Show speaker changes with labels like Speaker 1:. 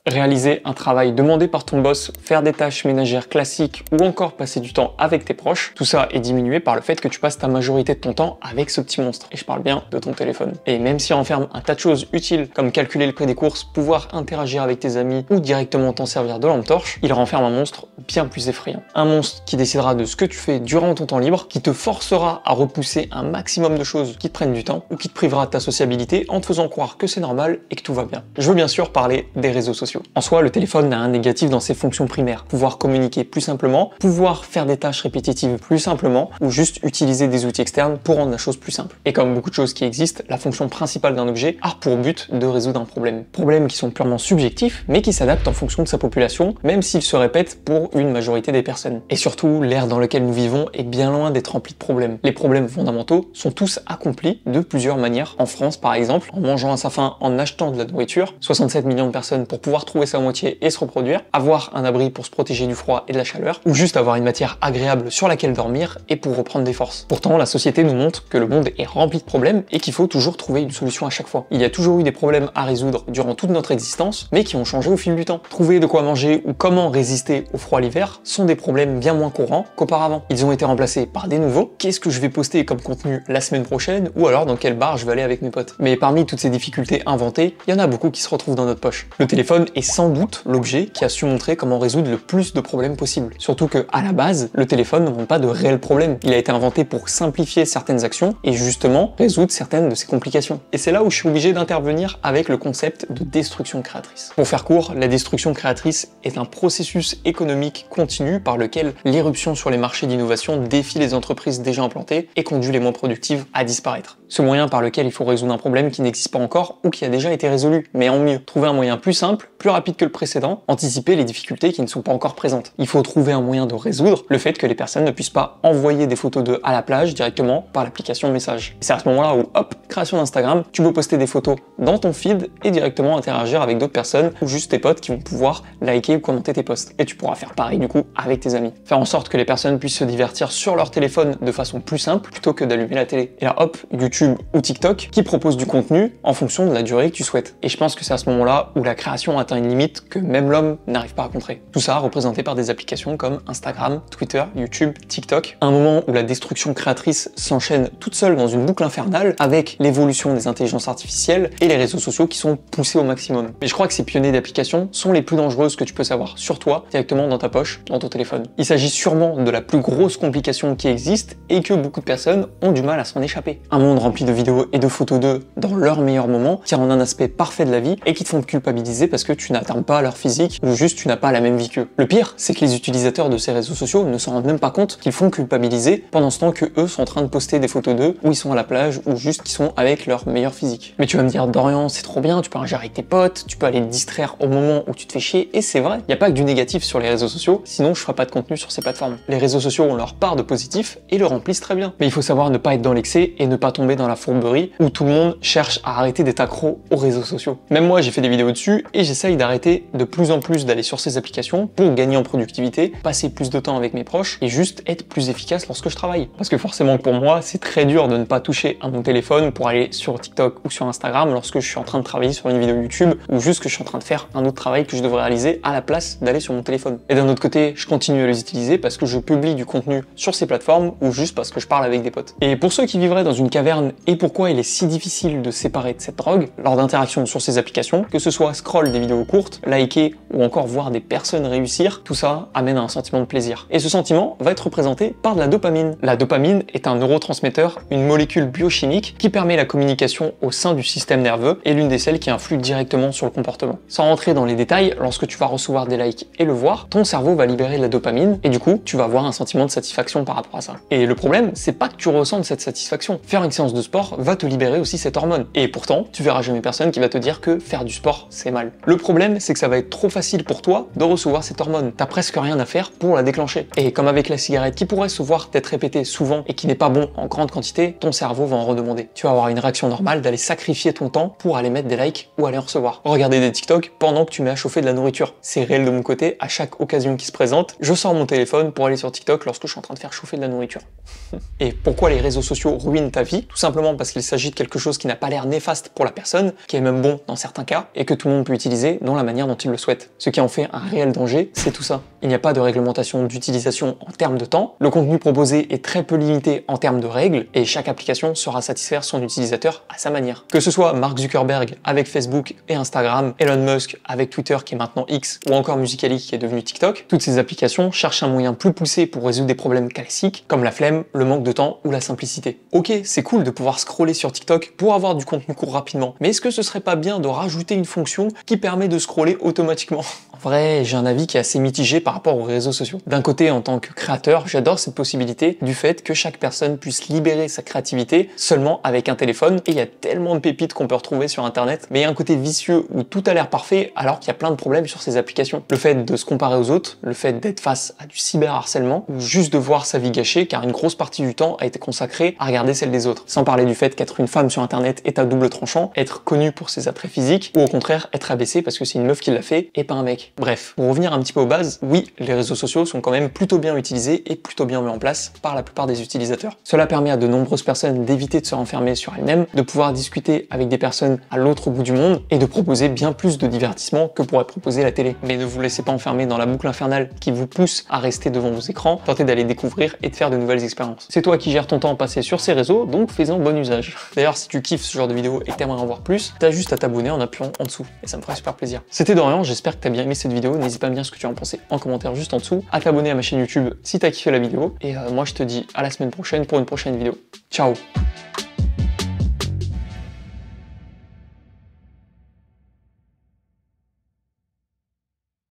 Speaker 1: Réaliser un travail demandé par ton boss, faire des tâches ménagères classiques ou encore passer du temps avec tes proches, tout ça est diminué par le fait que tu passes ta majorité de ton temps avec ce petit monstre. Et je parle bien de ton téléphone. Et même s'il renferme un tas de choses utiles comme calculer le prix des courses, pouvoir interagir avec tes amis ou directement t'en servir de lampe torche, il renferme un monstre bien plus effrayant. Un monstre qui décidera de ce que tu fais durant ton temps libre, qui te forcera à repousser un maximum de choses qui te prennent du temps ou qui te privera de ta sociabilité en te faisant croire que c'est normal et que tout va bien. Je veux bien sûr parler des réseaux sociaux. En soi, le téléphone n'a un négatif dans ses fonctions primaires. Pouvoir communiquer plus simplement, pouvoir faire des tâches répétitives plus simplement, ou juste utiliser des outils externes pour rendre la chose plus simple. Et comme beaucoup de choses qui existent, la fonction principale d'un objet a pour but de résoudre un problème. Problèmes qui sont purement subjectifs, mais qui s'adaptent en fonction de sa population, même s'ils se répètent pour une majorité des personnes. Et surtout, l'ère dans laquelle nous vivons est bien loin d'être remplie de problèmes. Les problèmes fondamentaux sont tous accomplis de plusieurs manières. En France, par exemple, en mangeant à sa faim, en achetant de la nourriture, 67 millions de personnes pour pouvoir trouver sa moitié et se reproduire, avoir un abri pour se protéger du froid et de la chaleur, ou juste avoir une matière agréable sur laquelle dormir et pour reprendre des forces. Pourtant, la société nous montre que le monde est rempli de problèmes et qu'il faut toujours trouver une solution à chaque fois. Il y a toujours eu des problèmes à résoudre durant toute notre existence, mais qui ont changé au fil du temps. Trouver de quoi manger ou comment résister au froid l'hiver sont des problèmes bien moins courants qu'auparavant. Ils ont été remplacés par des nouveaux. Qu'est-ce que je vais poster comme contenu la semaine prochaine, ou alors dans quel bar je vais aller avec mes potes. Mais parmi toutes ces difficultés inventées, il y en a beaucoup qui se retrouvent dans notre poche. Le téléphone est sans doute l'objet qui a su montrer comment résoudre le plus de problèmes possible. Surtout que, à la base, le téléphone ne montre pas de réels problèmes. Il a été inventé pour simplifier certaines actions et justement résoudre certaines de ses complications. Et c'est là où je suis obligé d'intervenir avec le concept de destruction créatrice. Pour faire court, la destruction créatrice est un processus économique continu par lequel l'éruption sur les marchés d'innovation défie les entreprises déjà implantées et conduit les moins productives à disparaître. Ce moyen par lequel il faut résoudre un problème qui n'existe pas encore ou qui a déjà été résolu, mais en mieux. Trouver un moyen plus simple, plus rapide que le précédent, anticiper les difficultés qui ne sont pas encore présentes. Il faut trouver un moyen de résoudre le fait que les personnes ne puissent pas envoyer des photos d'eux à la plage directement par l'application de message. C'est à ce moment-là où, hop, création d'Instagram, tu peux poster des photos dans ton feed et directement interagir avec d'autres personnes ou juste tes potes qui vont pouvoir liker ou commenter tes posts. Et tu pourras faire pareil du coup avec tes amis. Faire en sorte que les personnes puissent se divertir sur leur téléphone de façon plus simple plutôt que d'allumer la télé. Et là, hop, YouTube ou TikTok qui propose du contenu en fonction de la durée que tu souhaites. Et je pense que c'est à ce moment-là où la création atteint une limite que même l'homme n'arrive pas à contrer. Tout ça représenté par des applications comme Instagram, Twitter, YouTube, TikTok. Un moment où la destruction créatrice s'enchaîne toute seule dans une boucle infernale avec l'évolution des intelligences artificielles et les réseaux sociaux qui sont poussés au maximum. Mais je crois que ces pionniers d'applications sont les plus dangereuses que tu peux savoir sur toi, directement dans ta poche, dans ton téléphone. Il s'agit sûrement de la plus grosse complication qui existe et que beaucoup de personnes ont du mal à s'en échapper. Un monde rempli de vidéos et de photos d'eux dans leur meilleur moment qui rendent un aspect parfait de la vie et qui te font culpabiliser parce que tu n'atteins pas leur physique ou juste tu n'as pas la même vie qu'eux. Le pire, c'est que les utilisateurs de ces réseaux sociaux ne s'en rendent même pas compte qu'ils font culpabiliser pendant ce temps que eux sont en train de poster des photos d'eux où ils sont à la plage ou juste qu'ils sont avec leur meilleur physique. Mais tu vas me dire, Dorian, c'est trop bien, tu peux interagir avec tes potes, tu peux aller te distraire au moment où tu te fais chier, et c'est vrai, il n'y a pas que du négatif sur les réseaux sociaux, sinon je ferai pas de contenu sur ces plateformes. Les réseaux sociaux ont leur part de positif et le remplissent très bien. Mais il faut savoir ne pas être dans l'excès et ne pas tomber dans la fourberie où tout le monde cherche à arrêter d'être accro aux réseaux sociaux. Même moi, j'ai fait des vidéos dessus et j'essaye d'arrêter de plus en plus d'aller sur ces applications pour gagner en productivité, passer plus de temps avec mes proches et juste être plus efficace lorsque je travaille. Parce que forcément pour moi, c'est très dur de ne pas toucher à mon téléphone pour aller sur TikTok ou sur Instagram lorsque je suis en train de travailler sur une vidéo YouTube ou juste que je suis en train de faire un autre travail que je devrais réaliser à la place d'aller sur mon téléphone. Et d'un autre côté, je continue à les utiliser parce que je publie du contenu sur ces plateformes ou juste parce que je parle avec des potes. Et pour ceux qui vivraient dans une caverne et pourquoi il est si difficile de séparer de cette drogue lors d'interactions sur ces applications, que ce soit scroll des vidéos courtes, liker ou encore voir des personnes réussir, tout ça amène à un sentiment de plaisir. Et ce sentiment va être représenté par de la dopamine. La dopamine est un neurotransmetteur, une molécule biochimique qui permet la communication au sein du système nerveux et l'une des celles qui influe directement sur le comportement. Sans rentrer dans les détails, lorsque tu vas recevoir des likes et le voir, ton cerveau va libérer de la dopamine et du coup, tu vas avoir un sentiment de satisfaction par rapport à ça. Et le problème, c'est pas que tu ressentes cette satisfaction. Faire une séance de sport va te libérer aussi cette hormone. Et pourtant, tu verras jamais personne qui va te dire que faire du sport, c'est mal. Le problème, c'est que ça va être trop facile pour toi de recevoir cette hormone. T'as presque rien à faire pour la déclencher. Et comme avec la cigarette qui pourrait se voir être répétée souvent et qui n'est pas bon en grande quantité, ton cerveau va en redemander. Tu vas avoir une réaction normale d'aller sacrifier ton temps pour aller mettre des likes ou aller en recevoir. Regarder des TikTok pendant que tu mets à chauffer de la nourriture. C'est réel de mon côté, à chaque occasion qui se présente, je sors mon téléphone pour aller sur TikTok lorsque je suis en train de faire chauffer de la nourriture. Et pourquoi les réseaux sociaux ruinent ta vie? Tout simplement parce qu'il s'agit de quelque chose qui n'a pas l'air néfaste pour la personne, qui est même bon dans certains cas, et que tout le monde peut utiliser fait dans la manière dont ils le souhaitent. Ce qui en fait un réel danger, c'est tout ça. Il n'y a pas de réglementation d'utilisation en termes de temps, le contenu proposé est très peu limité en termes de règles, et chaque application saura satisfaire son utilisateur à sa manière. Que ce soit Mark Zuckerberg avec Facebook et Instagram, Elon Musk avec Twitter qui est maintenant X, ou encore Musical.ly qui est devenu TikTok, toutes ces applications cherchent un moyen plus poussé pour résoudre des problèmes classiques, comme la flemme, le manque de temps ou la simplicité. Ok, c'est cool de pouvoir scroller sur TikTok pour avoir du contenu court rapidement, mais est-ce que ce serait pas bien de rajouter une fonction qui permet de scroller automatiquement? En vrai, j'ai un avis qui est assez mitigé par rapport aux réseaux sociaux. D'un côté, en tant que créateur, j'adore cette possibilité du fait que chaque personne puisse libérer sa créativité seulement avec un téléphone, et il y a tellement de pépites qu'on peut retrouver sur internet, mais il y a un côté vicieux où tout a l'air parfait alors qu'il y a plein de problèmes sur ces applications. Le fait de se comparer aux autres, le fait d'être face à du cyberharcèlement, ou juste de voir sa vie gâchée car une grosse partie du temps a été consacrée à regarder celle des autres. Sans parler du fait qu'être une femme sur internet est à double tranchant, être connue pour ses attraits physiques, ou au contraire être abaissée parce que c'est une meuf qui l'a fait et pas un mec. Bref, pour revenir un petit peu aux bases, oui, les réseaux sociaux sont quand même plutôt bien utilisés et plutôt bien mis en place par la plupart des utilisateurs. Cela permet à de nombreuses personnes d'éviter de se renfermer sur elles-mêmes, de pouvoir discuter avec des personnes à l'autre bout du monde et de proposer bien plus de divertissement que pourrait proposer la télé. Mais ne vous laissez pas enfermer dans la boucle infernale qui vous pousse à rester devant vos écrans, tentez d'aller découvrir et de faire de nouvelles expériences. C'est toi qui gères ton temps passé sur ces réseaux, donc fais-en bon usage. D'ailleurs, si tu kiffes ce genre de vidéo et que t'aimerais en voir plus, t'as juste à t'abonner en appuyant en dessous, et ça me ferait super plaisir. C'était Dorian, j'espère que t'as bien aimé cette vidéo, n'hésite pas à me dire ce que tu en pensais en commentaire juste en dessous, à t'abonner à ma chaîne YouTube si t'as kiffé la vidéo, et moi je te dis à la semaine prochaine pour une prochaine vidéo. Ciao!